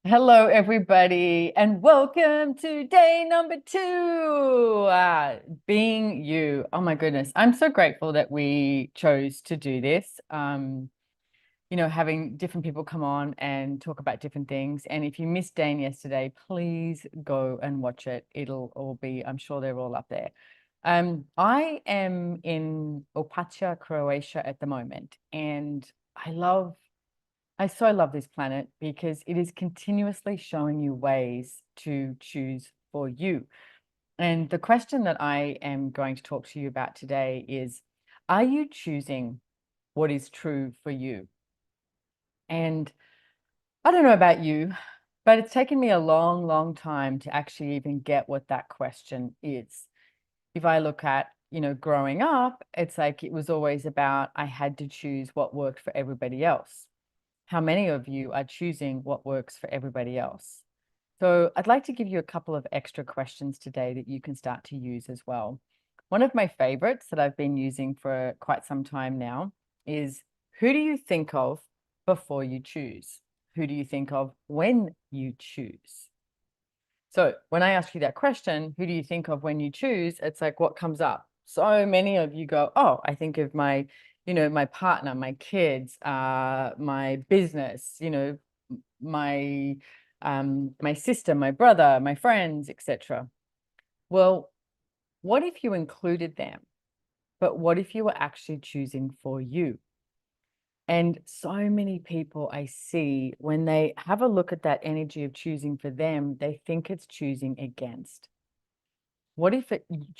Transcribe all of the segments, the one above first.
Hello, everybody, and welcome to day number two. Being you. Oh my goodness, I'm so grateful that we chose to do this. Having different people come on and talk about different things. And if you missed Dain yesterday, please go and watch it. It'll all be, I'm sure they're all up there. I am in Opacha, Croatia at the moment, and I so love this planet because it is continuously showing you ways to choose for you. And the question that I am going to talk to you about today is, are you choosing what is true for you? And I don't know about you, but it's taken me a long, long time to actually even get what that question is. If I look at, growing up, it's like it was always about I had to choose what worked for everybody else. How many of you are choosing what works for everybody else? So I'd like to give you a couple of extra questions today that you can start to use as well. One of my favorites that I've been using for quite some time now is, who do you think of before you choose? Who do you think of when you choose? So when I ask you that question, who do you think of when you choose? It's like, what comes up? So many of you go, oh, I think of my partner, my kids, my business, my sister, my brother, my friends, etc. Well, what if you included them? But what if you were actually choosing for you? And so many people I see, when they have a look at that energy of choosing for them, they think it's choosing against. What if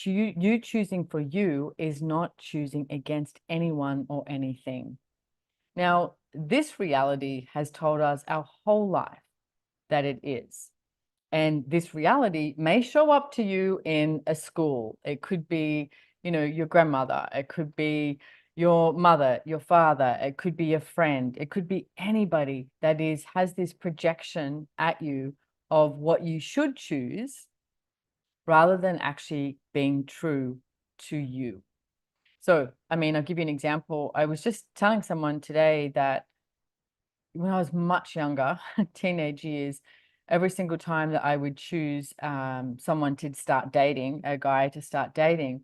you choosing for you is not choosing against anyone or anything? Now, this reality has told us our whole life that it is. And this reality may show up to you in a school. It could be, your grandmother. It could be your mother, your father. It could be a friend. It could be anybody that has this projection at you of what you should choose rather than actually being true to you. So, I mean, I'll give you an example. I was just telling someone today that when I was much younger, teenage years, every single time that I would choose someone to start dating, a guy to start dating,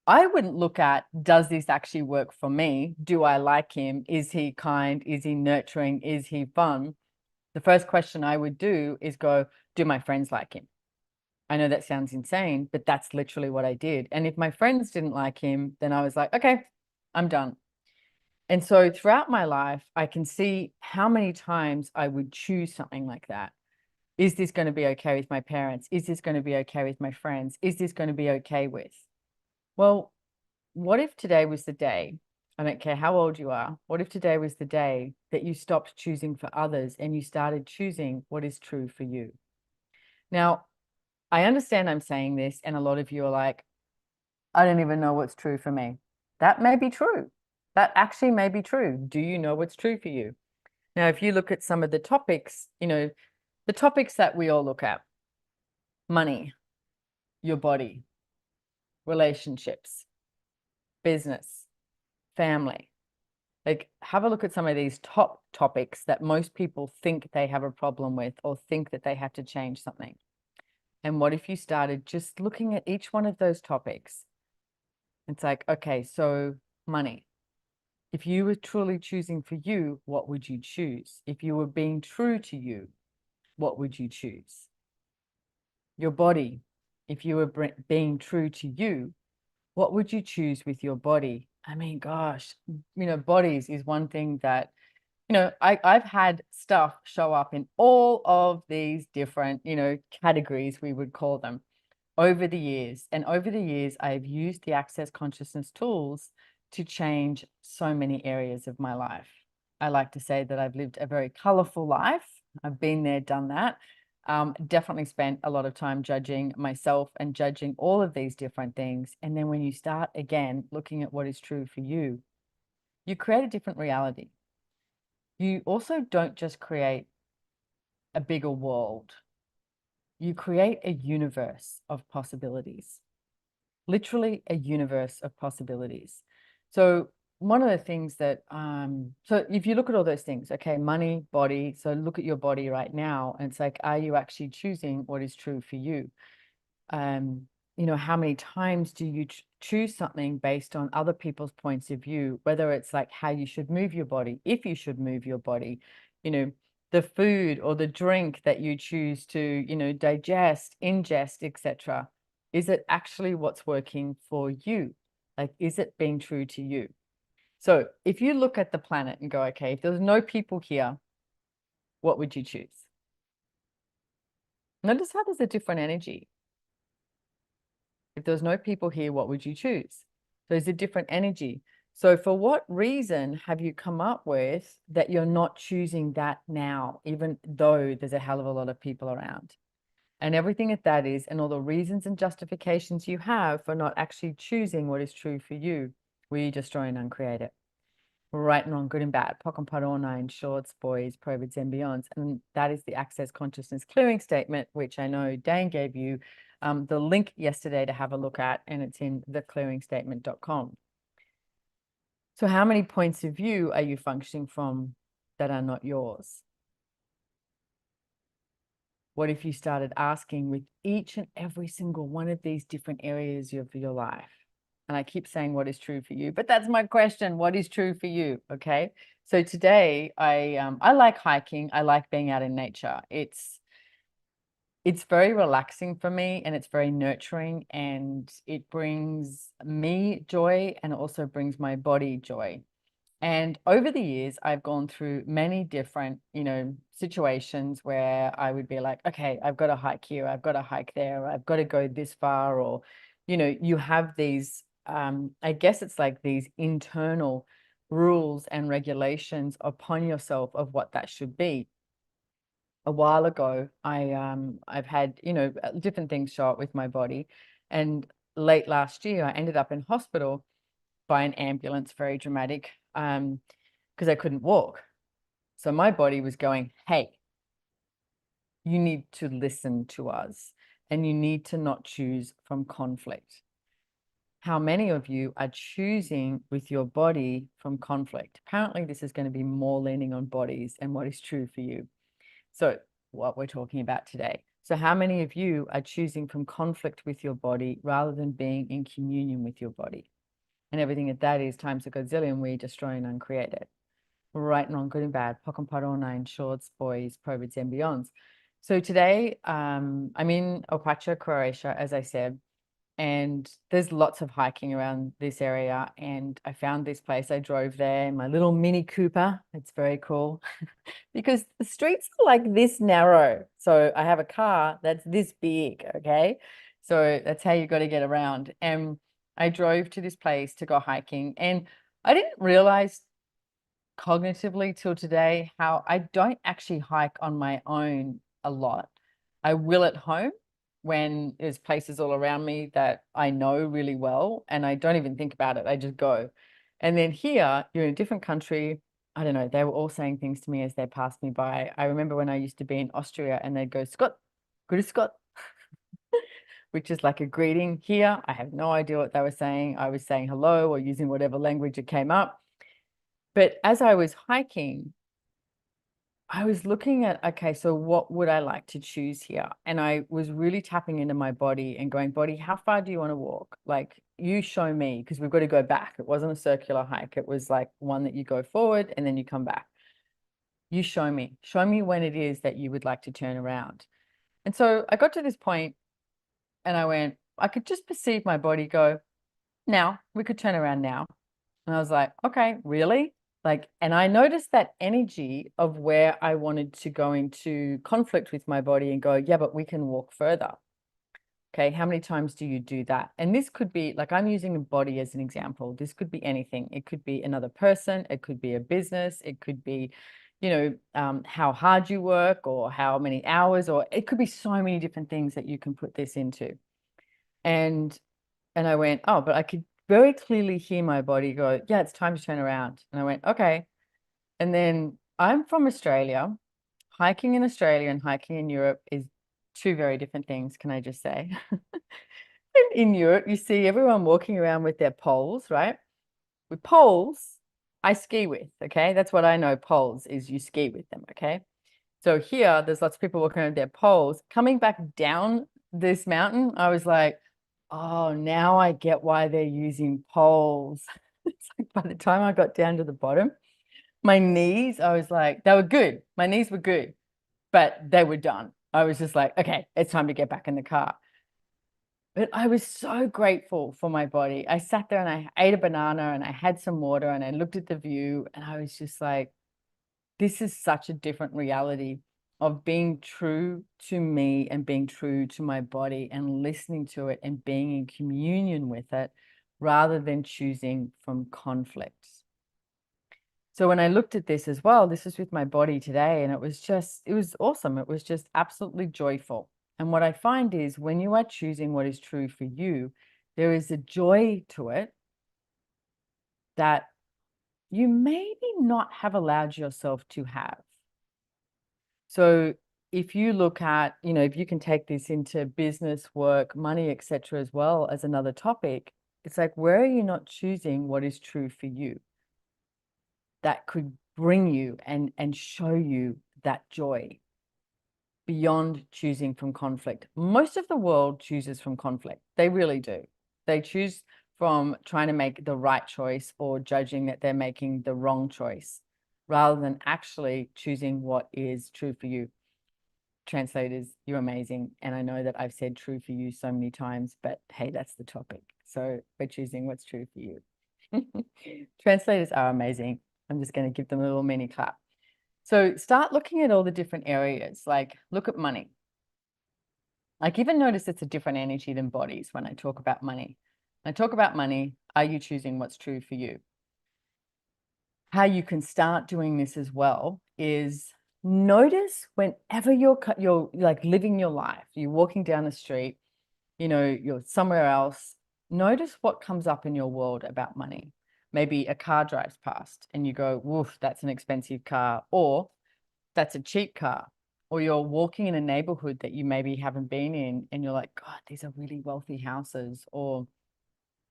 I wouldn't look at, does this actually work for me? Do I like him? Is he kind? Is he nurturing? Is he fun? The first question I would do is go, do my friends like him? I know that sounds insane, but that's literally what I did. And if my friends didn't like him, then I was like, okay, I'm done. And so throughout my life, I can see how many times I would choose something like that. Is this going to be okay with my parents? Is this going to be okay with my friends? Is this going to be okay with? Well, what if today was the day? I don't care how old you are. What if today was the day that you stopped choosing for others and you started choosing what is true for you? Now, I understand I'm saying this, and a lot of you are like, I don't even know what's true for me. That may be true. That actually may be true. Do you know what's true for you? Now, if you look at some of the topics, the topics that we all look at: money, your body, relationships, business, family. Like, have a look at some of these top topics that most people think they have a problem with or think that they have to change something. And what if you started just looking at each one of those topics? It's like, okay, so money. If you were truly choosing for you, what would you choose? If you were being true to you, what would you choose? Your body. If you were being true to you, what would you choose with your body? I mean, gosh, bodies is one thing that, I've had stuff show up in all of these different, categories, we would call them, over the years. And over the years, I've used the Access Consciousness tools to change so many areas of my life. I like to say that I've lived a very colorful life. I've been there, done that. Definitely spent a lot of time judging myself and judging all of these different things. And then when you start again looking at what is true for you create a different reality. You also don't just create a bigger world, you create a universe of possibilities, literally a universe of possibilities. So one of the things that, so if you look at all those things, okay, money, body, so look at your body right now, and it's like, are you actually choosing what is true for you? You know, how many times do you choose something based on other people's points of view, whether it's like how you should move your body, if you should move your body, you know, the food or the drink that you choose to, you know, digest, ingest, etc. Is it actually what's working for you? Like, is it being true to you? So if you look at the planet and go, okay, if there was no people here, what would you choose? Notice how there's a different energy. If there was no people here, what would you choose? There's a different energy. So for what reason have you come up with that you're not choosing that now, even though there's a hell of a lot of people around? And everything that is, and all the reasons and justifications you have for not actually choosing what is true for you, we destroy and uncreate it. Right and wrong, good and bad, POC and POD, all nine, shorts, boys, provids, and beyonds. And that is the Access Consciousness Clearing Statement, which I know Dain gave you the link yesterday to have a look at, and it's in theclearingstatement.com. So how many points of view are you functioning from that are not yours? What if you started asking with each and every single one of these different areas of your life? And I keep saying what is true for you, but that's my question. What is true for you? Okay. So today I like hiking. I like being out in nature. It's very relaxing for me, and it's very nurturing, and it brings me joy, and it also brings my body joy. And over the years, I've gone through many different, you know, situations where I would be like, okay, I've got to hike here, I've got to hike there, I've got to go this far, or, you know, you have these, I guess it's like these internal rules and regulations upon yourself of what that should be. A while ago, I've had, you know, different things show up with my body, and late last year, I ended up in hospital by an ambulance, very dramatic, because I couldn't walk. So my body was going, hey, you need to listen to us, and you need to not choose from conflict. How many of you are choosing with your body from conflict? Apparently, this is going to be more leaning on bodies and what is true for you. So what we're talking about today. So how many of you are choosing from conflict with your body rather than being in communion with your body? And everything that is times a gazillion, we destroy and uncreate it. Right and wrong, good and bad, POC and POD, all nine, shorts, boys, provids, and beyonds. So today, I'm in Opacha, Croatia, as I said, and there's lots of hiking around this area. And I found this place. I drove there in my little Mini Cooper. It's very cool because the streets are like this narrow. So I have a car that's this big, okay? So that's how you got to get around. And I drove to this place to go hiking, and I didn't realize cognitively till today how I don't actually hike on my own a lot. I will at home when there's places all around me that I know really well, and I don't even think about it. I just go. And then here, you're in a different country. I don't know. They were all saying things to me as they passed me by. I remember when I used to be in Austria, and they'd go, Scott, good Scott, which is like a greeting. Here, I have no idea what they were saying. I was saying hello or using whatever language it came up. But as I was hiking, I was looking at, okay, so what would I like to choose here? And I was really tapping into my body and going, body, how far do you want to walk? Like, you show me, because we've got to go back. It wasn't a circular hike. It was like one that you go forward and then you come back. You show me when it is that you would like to turn around. And so I got to this point and I went, I could just perceive my body go, now we could turn around now. And I was like, okay, really? Like, and I noticed that energy of where I wanted to go into conflict with my body and go, yeah, but we can walk further. Okay, how many times do you do that? And this could be, like, I'm using a body as an example. This could be anything. It could be another person. It could be a business. It could be, you know, how hard you work or how many hours, or it could be so many different things that you can put this into. And I went, oh, but I could very clearly hear my body go, yeah, it's time to turn around. And I went, okay. And then I'm from Australia. Hiking in Australia and hiking in Europe is two very different things, can I just say? In Europe, you see everyone walking around with their poles, right? With poles, I ski with, okay? That's what I know poles is you ski with them, okay? So here, there's lots of people walking around with their poles. Coming back down this mountain, I was like, oh, now I get why they're using poles. It's like by the time I got down to the bottom, my knees, I was like, they were good. My knees were good, but they were done. I was just like, okay, it's time to get back in the car. But I was so grateful for my body. I sat there and I ate a banana and I had some water and I looked at the view and I was just like, this is such a different reality of being true to me and being true to my body and listening to it and being in communion with it rather than choosing from conflicts. So when I looked at this as well, this was with my body today, and it was awesome. It was just absolutely joyful. And what I find is when you are choosing what is true for you, there is a joy to it that you maybe not have allowed yourself to have. So if you look at, if you can take this into business, work, money, etc., as well as another topic, it's like, where are you not choosing what is true for you that could bring you and show you that joy beyond choosing from conflict? Most of the world chooses from conflict. They really do. They choose from trying to make the right choice or judging that they're making the wrong choice rather than actually choosing what is true for you. Translators, you're amazing. And I know that I've said true for you so many times, but hey, that's the topic. So we're choosing what's true for you. Translators are amazing. I'm just going to give them a little mini clap. So start looking at all the different areas, like look at money. Like even notice it's a different energy than bodies when I talk about money. When I talk about money, are you choosing what's true for you? How you can start doing this as well is notice whenever you're like living your life, you're walking down the street, you're somewhere else, notice what comes up in your world about money. Maybe a car drives past and you go, woof, that's an expensive car, or that's a cheap car. Or you're walking in a neighborhood that you maybe haven't been in and you're like, God, these are really wealthy houses, or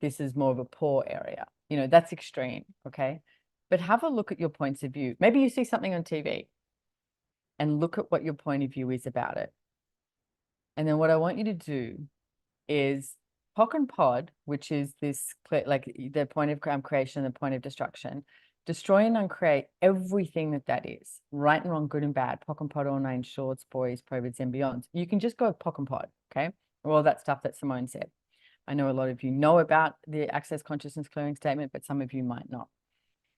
this is more of a poor area. That's extreme, okay? But have a look at your points of view. Maybe you see something on TV and look at what your point of view is about it. And then what I want you to do is POC and POD, which is this, like the point of creation and the point of destruction, destroy and uncreate everything that is, right and wrong, good and bad, POC and POD, all nine shorts, boys, provids, and beyond. You can just go POC and POD, okay? Or all that stuff that Simone said. I know a lot of you know about the Access Consciousness Clearing Statement, but some of you might not.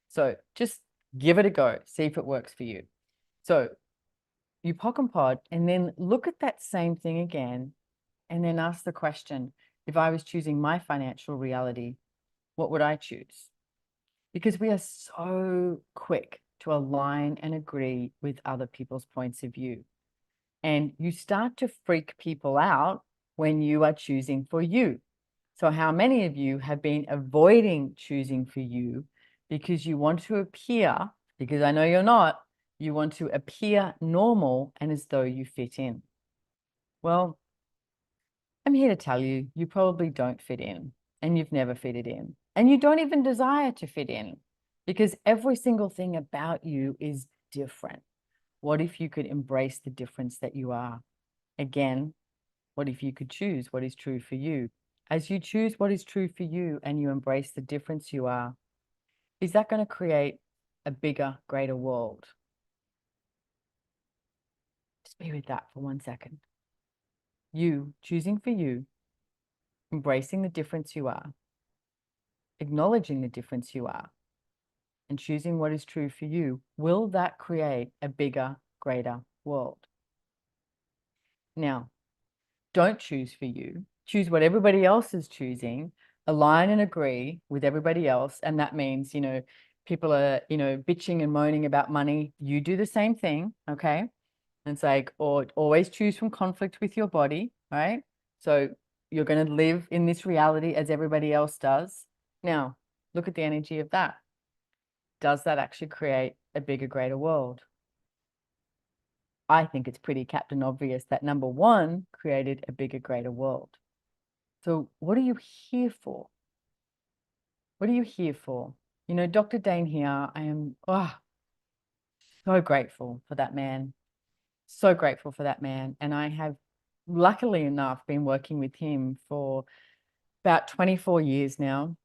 So just give it a go, see if it works for you. So you POC and POD, and then look at that same thing again, and then ask the question, if I was choosing my financial reality, what would I choose? Because we are so quick to align and agree with other people's points of view. And you start to freak people out when you are choosing for you. So how many of you have been avoiding choosing for you because you want to appear, because I know you're not, you want to appear normal and as though you fit in? Well, I'm here to tell you, you probably don't fit in and you've never fitted in and you don't even desire to fit in because every single thing about you is different. What if you could embrace the difference that you are? Again, what if you could choose what is true for you? As you choose what is true for you and you embrace the difference you are, is that going to create a bigger, greater world? Just be with that for 1 second. You choosing for you, embracing the difference you are, acknowledging the difference you are, and choosing what is true for you, will that create a bigger, greater world? Now, don't choose for you. Choose what everybody else is choosing, align and agree with everybody else. And that means, people are, bitching and moaning about money. You do the same thing, okay? And it's like, or always choose from conflict with your body, right? So you're going to live in this reality as everybody else does. Now, look at the energy of that. Does that actually create a bigger, greater world? I think it's pretty Captain Obvious that number one created a bigger, greater world. So what are you here for? What are you here for? You know, Dr. Dain Heer, I am so grateful for that man. So grateful for that man. And I have, luckily enough, been working with him for about 24 years now.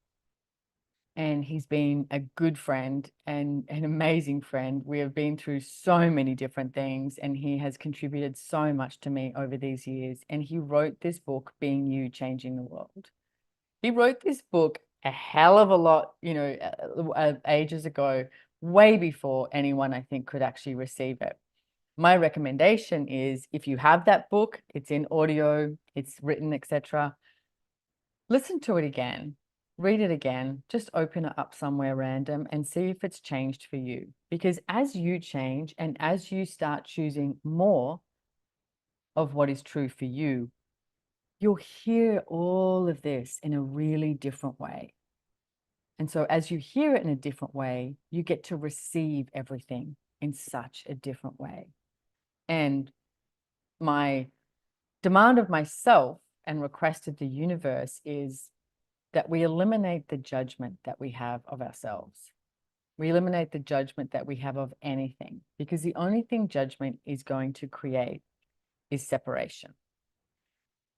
And he's been a good friend and an amazing friend. We have been through so many different things, and he has contributed so much to me over these years. And he wrote this book, Being You, Changing the World. He wrote this book a hell of a lot, ages ago, way before anyone, I think, could actually receive it. My recommendation is, if you have that book, it's in audio, it's written, etc., listen to it again, read it again, just open it up somewhere random and see if it's changed for you. Because as you change and as you start choosing more of what is true for you, you'll hear all of this in a really different way. And so as you hear it in a different way, you get to receive everything in such a different way. And my demand of myself and request of the universe is that we eliminate the judgment that we have of ourselves. We eliminate the judgment that we have of anything, because the only thing judgment is going to create is separation.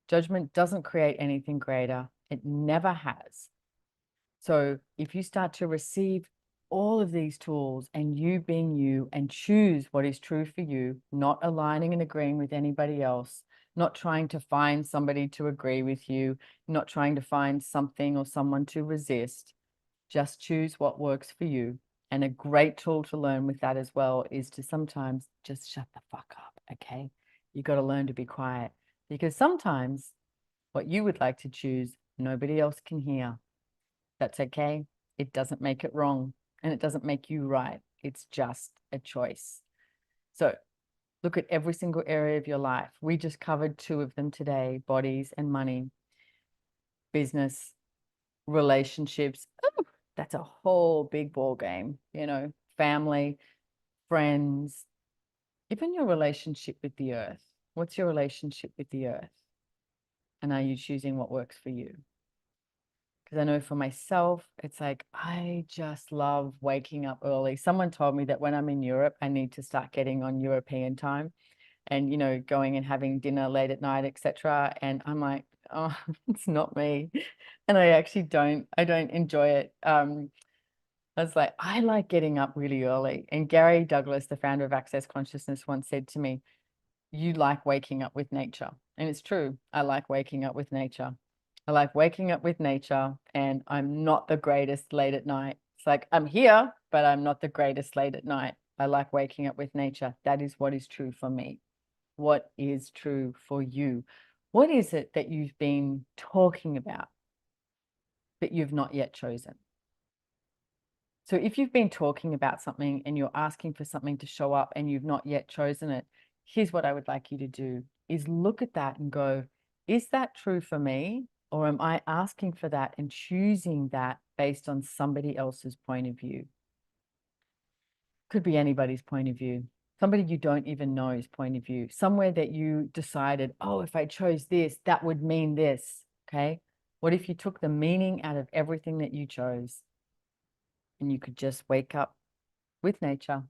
Judgment doesn't create anything greater. It never has. So if you start to receive all of these tools and you being you and choose what is true for you, not aligning and agreeing with anybody else, not trying to find somebody to agree with you, not trying to find something or someone to resist, just choose what works for you. And a great tool to learn with that as well is to sometimes just shut the fuck up, okay? You got to learn to be quiet, because sometimes what you would like to choose, nobody else can hear. That's okay. It doesn't make it wrong, and it doesn't make you right. It's just a choice. So look at every single area of your life. We just covered 2 of them today: bodies and money, business, relationships. Ooh, that's a whole big ball game, family, friends, even your relationship with the earth. What's your relationship with the earth? And are you choosing what works for you? Because I know for myself, it's like, I just love waking up early. Someone told me that when I'm in Europe, I need to start getting on European time and, going and having dinner late at night, etc. And I'm like, oh, it's not me. And I don't enjoy it. I was like, I like getting up really early. And Gary Douglas, the founder of Access Consciousness, once said to me, you like waking up with nature. And it's true. I like waking up with nature. I like waking up with nature, and I'm not the greatest late at night. It's like, I'm here, but I'm not the greatest late at night. I like waking up with nature. That is what is true for me. What is true for you? What is it that you've been talking about that you've not yet chosen? So if you've been talking about something and you're asking for something to show up and you've not yet chosen it, here's what I would like you to do is look at that and go, is that true for me? Or am I asking for that and choosing that based on somebody else's point of view? Could be anybody's point of view, somebody you don't even know's point of view, somewhere that you decided, oh, if I chose this, that would mean this. Okay. What if you took the meaning out of everything that you chose and you could just wake up with nature,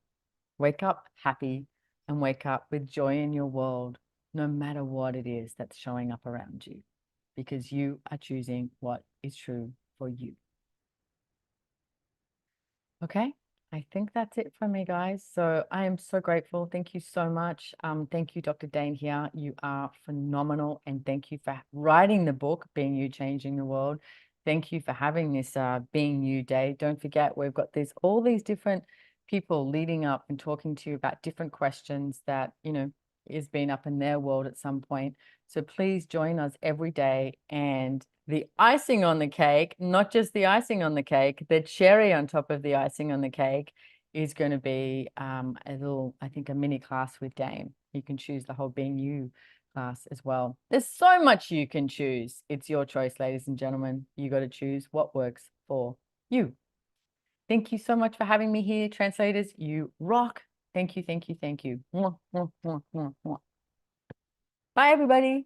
wake up happy, and wake up with joy in your world, no matter what it is that's showing up around you, because you are choosing what is true for you. Okay. I think that's it from me, guys. So I am so grateful. Thank you so much. Thank you, Dr. Dain Heer. You are phenomenal. And thank you for writing the book, Being You, Changing the World. Thank you for having this Being You Day. Don't forget, we've got all these different people leading up and talking to you about different questions that, is being up in their world at some point. So please join us every day. And the icing on the cake, not just the icing on the cake, the cherry on top of the icing on the cake is going to be I think a mini class with Dain. You can choose the whole Being You class as well. There's so much you can choose. It's your choice, ladies and gentlemen. You got to choose what works for you. Thank you so much for having me here, translators. You rock. Thank you, thank you, thank you. Mwah, mwah, mwah, mwah, mwah. Bye, everybody.